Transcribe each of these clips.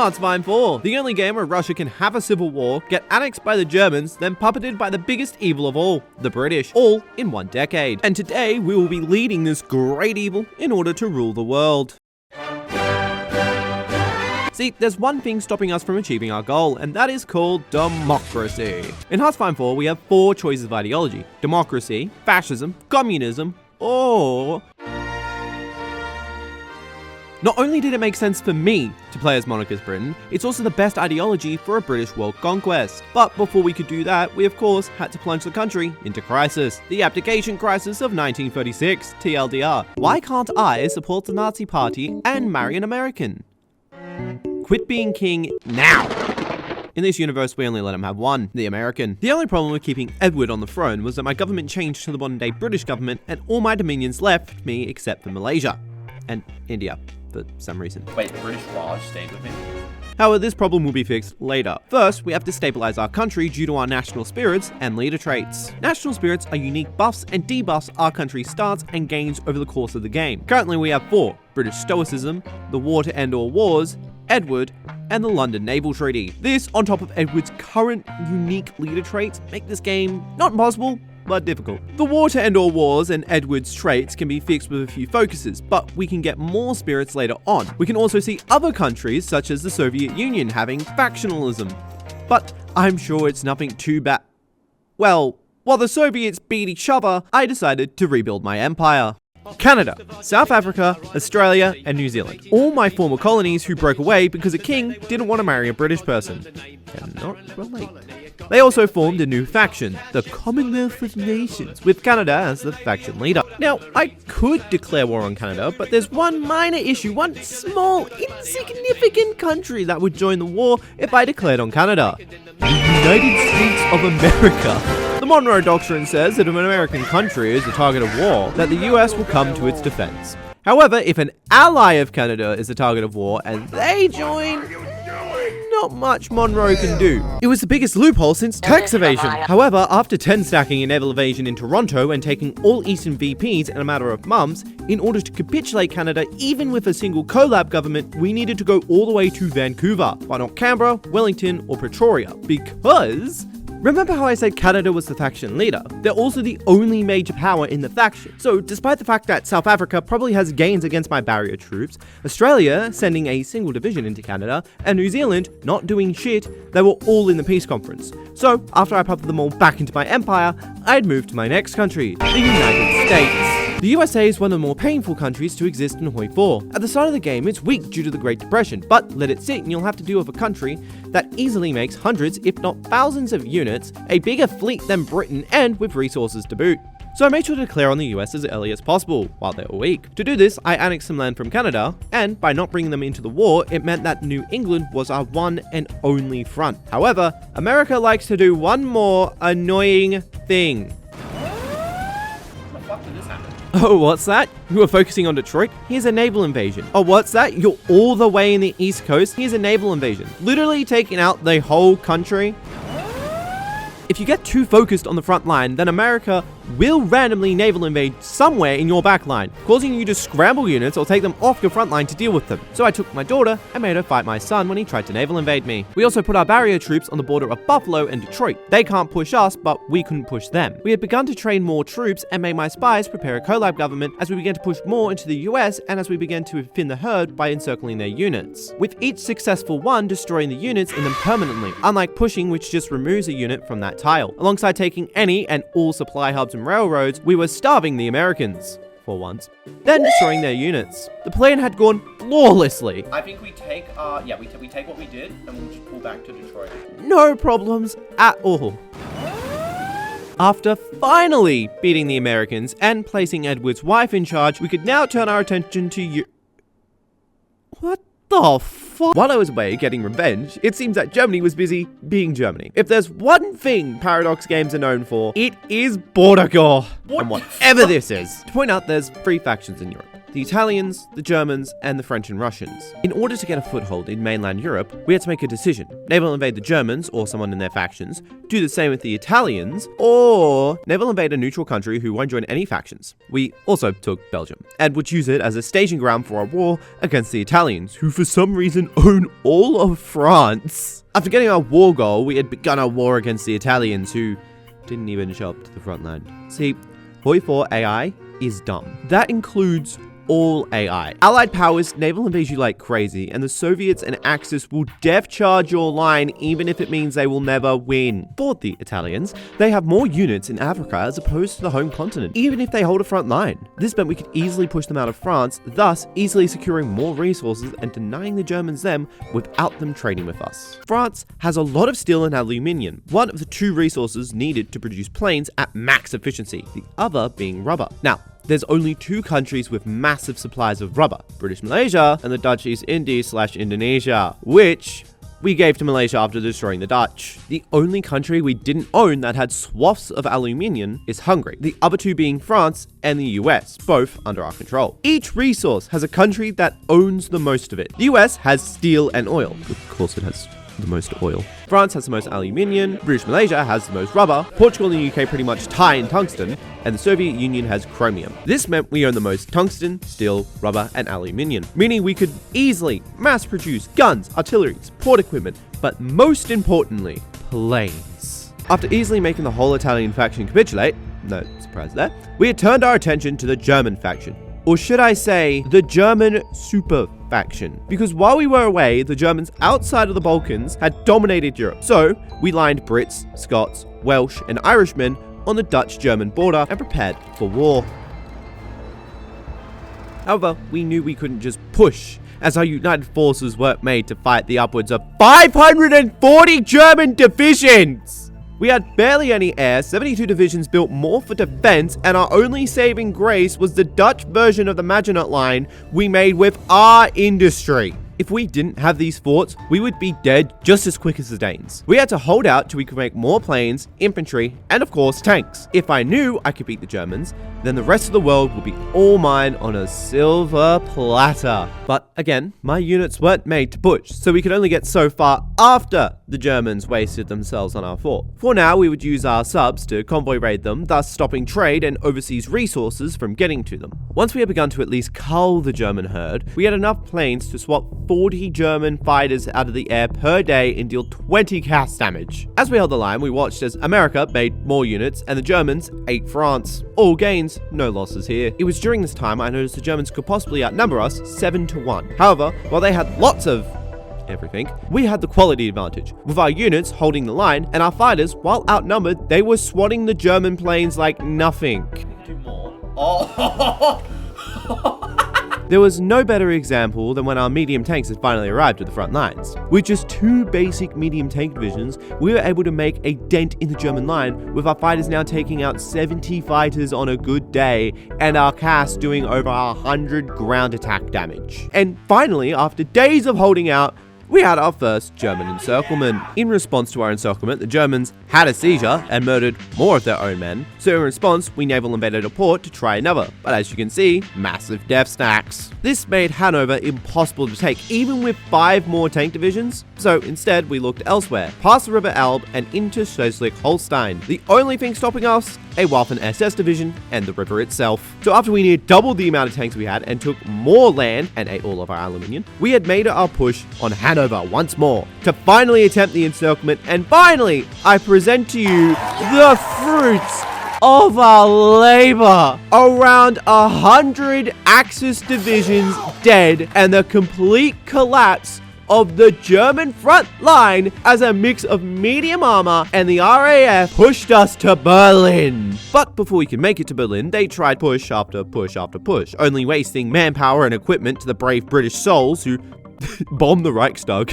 Hearts 4, the only game where Russia can have a civil war, get annexed by the Germans, then puppeted by the biggest evil of all, the British, all in 1 decade. And today we will be leading this great evil in order to rule the world. See, there's one thing stopping us from achieving our goal, and that is called democracy. In Hearts 4, we have 4 choices of ideology: democracy, fascism, communism, or... Not only did it make sense for me to play as monarchist Britain, it's also the best ideology for a British world conquest. But before we could do that, we of course had to plunge the country into crisis. The abdication crisis of 1936, TLDR. Why can't I support the Nazi party and marry an American? Quit being king now! In this universe, we only let him have one, the American. The only problem with keeping Edward on the throne was that my government changed to the modern day British government and all my dominions left me except for Malaysia. And India, for some reason. Wait, British Raj stayed with him? However, this problem will be fixed later. First, we have to stabilize our country due to our national spirits and leader traits. National spirits are unique buffs and debuffs our country starts and gains over the course of the game. Currently, we have 4: British Stoicism, the War to End All Wars, Edward, and the London Naval Treaty. This, on top of Edward's current unique leader traits, make this game not impossible, but difficult. The War to End All Wars and Edward's traits can be fixed with a few focuses, but we can get more spirits later on. We can also see other countries, such as the Soviet Union, having factionalism. But I'm sure it's nothing too bad. Well, while the Soviets beat each other, I decided to rebuild my empire. Canada, South Africa, Australia, and New Zealand. All my former colonies who broke away because a king didn't want to marry a British person. Cannot relate. They also formed a new faction, the Commonwealth of Nations, with Canada as the faction leader. Now, I could declare war on Canada, but there's one minor issue, one small, insignificant country that would join the war if I declared on Canada. The United States of America. The Monroe Doctrine says that if an American country is the target of war, that the US will come to its defense. However, if an ally of Canada is the target of war and they join, not much Monroe can do. It was the biggest loophole since tax evasion. However, after 10 stacking a naval evasion in Toronto and taking all Eastern VPs in a matter of months, in order to capitulate Canada even with a single collab government, we needed to go all the way to Vancouver, why not Canberra, Wellington, or Pretoria? Because... remember how I said Canada was the faction leader? They're also the only major power in the faction. So despite the fact that South Africa probably has gains against my barrier troops, Australia sending a single division into Canada, and New Zealand not doing shit, they were all in the peace conference. So after I pupped them all back into my empire, I'd move to my next country, the United States. The USA is one of the more painful countries to exist in Hoi 4. At the start of the game, it's weak due to the Great Depression, but let it sit and you'll have to deal with a country that easily makes hundreds, if not thousands of units, a bigger fleet than Britain, and with resources to boot. So I made sure to declare on the US as early as possible, while they were weak. To do this, I annexed some land from Canada, and by not bringing them into the war, it meant that New England was our one and only front. However, America likes to do one more annoying thing. Oh, what's that? You were focusing on Detroit? Here's a naval invasion. Oh, what's that? You're all the way in the East Coast? Here's a naval invasion. Literally taking out the whole country. If you get too focused on the front line, then America will randomly naval invade somewhere in your back line, causing you to scramble units or take them off your front line to deal with them. So I took my daughter and made her fight my son when he tried to naval invade me. We also put our barrier troops on the border of Buffalo and Detroit. They can't push us, but we couldn't push them. We had begun to train more troops and made my spies prepare a collab government as we began to push more into the US and as we began to thin the herd by encircling their units, with each successful one destroying the units in them permanently, unlike pushing, which just removes a unit from that tile. Alongside taking any and all supply hubs and railroads, we were starving the Americans, for once, then destroying their units. The plan had gone flawlessly. I think we take, we take what we did and we'll just pull back to Detroit. No problems at all. After finally beating the Americans and placing Edward's wife in charge, we could now turn our attention to you. What the fuck? While I was away getting revenge, it seems that Germany was busy being Germany. If there's one thing Paradox games are known for, it is border gore. And whatever this is. To point out, there's 3 factions in Europe. the Italians, the Germans, and the French and Russians. In order to get a foothold in mainland Europe, we had to make a decision. Naval invade the Germans, or someone in their factions, do the same with the Italians, or naval invade a neutral country who won't join any factions. We also took Belgium, and would use it as a staging ground for a war against the Italians, who for some reason own all of France. After getting our war goal, we had begun our war against the Italians, who didn't even show up to the front line. See, Hoi 4 AI is dumb. That includes all AI. Allied powers naval invade you like crazy, and the Soviets and Axis will def charge your line even if it means they will never win. For the Italians, they have more units in Africa as opposed to the home continent, even if they hold a front line. This meant we could easily push them out of France, thus easily securing more resources and denying the Germans them without them trading with us. France has a lot of steel and aluminium, one of the two resources needed to produce planes at max efficiency, the other being rubber. Now, there's only two countries with massive supplies of rubber, British Malaysia and the Dutch East Indies/Indonesia, which we gave to Malaysia after destroying the Dutch. The only country we didn't own that had swaths of aluminium is Hungary, the other two being France and the US, both under our control. Each resource has a country that owns the most of it. The US has steel and oil. Of course it has the most oil. France has the most aluminium, British Malaysia has the most rubber, Portugal and the UK pretty much tie in tungsten, and the Soviet Union has chromium. This meant we own the most tungsten, steel, rubber, and aluminium, meaning we could easily mass produce guns, artilleries, port equipment, but most importantly, planes. After easily making the whole Italian faction capitulate, no surprise there, we had turned our attention to the German faction. Or should I say, the German super faction. Because while we were away, the Germans outside of the Balkans had dominated Europe. So we lined Brits, Scots, Welsh, and Irishmen on the Dutch-German border and prepared for war. However, we knew we couldn't just push, as our united forces weren't made to fight the upwards of 540 German divisions! We had barely any air, 72 divisions built more for defense, and our only saving grace was the Dutch version of the Maginot Line we made with our industry. If we didn't have these forts, we would be dead just as quick as the Danes. We had to hold out till we could make more planes, infantry, and of course tanks. If I knew I could beat the Germans, then the rest of the world would be all mine on a silver platter. But again, my units weren't made to push, so we could only get so far after the Germans wasted themselves on our fort. For now, we would use our subs to convoy raid them, thus stopping trade and overseas resources from getting to them. Once we had begun to at least cull the German herd, we had enough planes to swap 40 German fighters out of the air per day and deal 20 cast damage. As we held the line, we watched as America made more units and the Germans ate France. All gains, no losses here. It was during this time I noticed the Germans could possibly outnumber us 7-1. However, while they had lots of everything, we had the quality advantage, with our units holding the line and our fighters, while outnumbered, they were swatting the German planes like nothing. Do more. Oh! There was no better example than when our medium tanks had finally arrived at the front lines. With just 2 basic medium tank divisions, we were able to make a dent in the German line, with our fighters now taking out 70 fighters on a good day, and our CAS doing over 100 ground attack damage. And finally, after days of holding out, we had our first German encirclement. In response to our encirclement, the Germans had a seizure and murdered more of their own men. So in response, we naval invaded a port to try another. But as you can see, massive death stacks. This made Hanover impossible to take, even with 5 more tank divisions. So instead, we looked elsewhere, past the River Elbe and into Schleswig-Holstein. The only thing stopping us, a Waffen SS division and the river itself. So after we near doubled the amount of tanks we had and took more land and ate all of our aluminium, we had made our push on Hanover once more to finally attempt the encirclement, and finally I present to you the fruits of our labor. Around 100 Axis divisions dead and the complete collapse of the German front line as a mix of medium armor and the RAF pushed us to Berlin. But before we could make it to Berlin, they tried push after push after push, only wasting manpower and equipment to the brave British souls who bombed the Reichstag.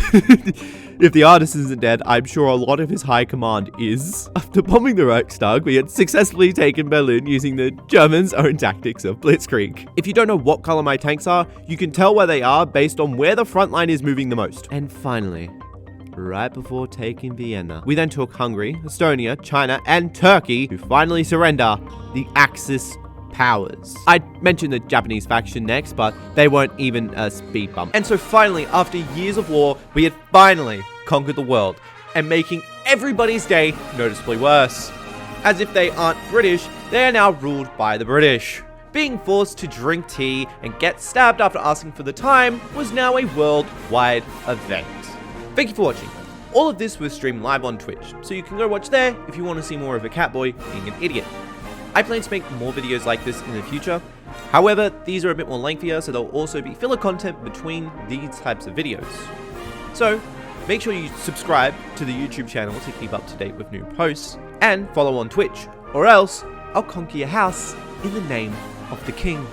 If the artist isn't dead, I'm sure a lot of his high command is. After bombing the Reichstag, we had successfully taken Berlin using the Germans' own tactics of blitzkrieg. If you don't know what color my tanks are, you can tell where they are based on where the front line is moving the most. And finally, right before taking Vienna, we then took Hungary, Estonia, China, and Turkey to finally surrender the Axis powers. I'd mention the Japanese faction next, but they weren't even a speed bump. And so finally, after years of war, we had finally conquered the world, and making everybody's day noticeably worse. As if they aren't British, they are now ruled by the British. Being forced to drink tea and get stabbed after asking for the time was now a worldwide event. Thank you for watching. All of this was streamed live on Twitch, so you can go watch there if you want to see more of a catboy being an idiot. I plan to make more videos like this in the future. However, these are a bit more lengthier, so there'll also be filler content between these types of videos. So, make sure you subscribe to the YouTube channel to keep up to date with new posts, and follow on Twitch, or else I'll conquer your house in the name of the king.